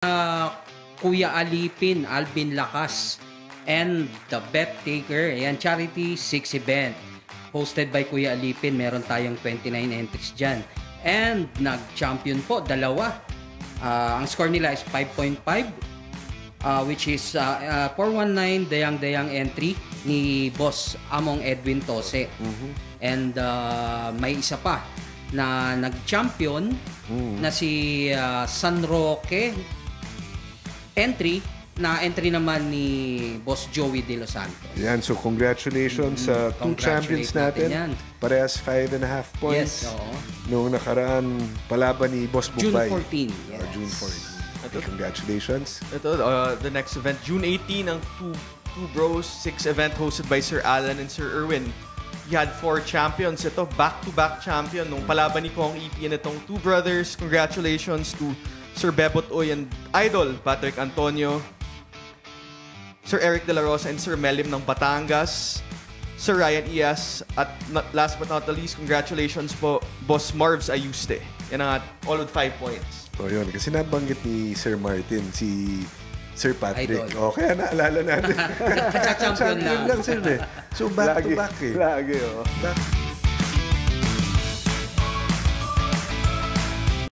Kuya Alipin, Alvin Lakas, and the Bet Taker. Ayan, charity 6 event. Hosted by Kuya Alipin, meron tayong 29 entries dyan. And nag-champion po, dalawa. Ang score nila is 5.5, which is 419 dayang-dayang entry ni Boss Among Edwin Tose. And may isa pa na nag-champion na si San Roque entry naman ni Boss Joey De Los Santos. Yan, so congratulations sa two champions natin. Yan. Parehas 5.5 points. Yes, oo. Noong nakaraan, palaban ni Boss Bubay. June 14. Yes. June 14. Congratulations. Ito, the next event, June 18, ang Two Bros 6 event hosted by Sir Alan and Sir Erwin. You had 4 champions. Ito, back-to-back champion. Nung palaban ni Kong EP and itong two brothers, congratulations to Sir Bebot Oy and Idol Patrick Antonio, Sir Eric De La Rosa and Sir Melim ng Batangas, Sir Ryan Ias, at last but not the least, congratulations po, Boss Marvs Ayuste. Yan ang all with 5 points. O yun, kasi nabanggit ni Sir Martin, si Sir Patrick. Idol. O, kaya naalala natin. Champion lang. Sir eh. So back to back eh. Lagi, oh.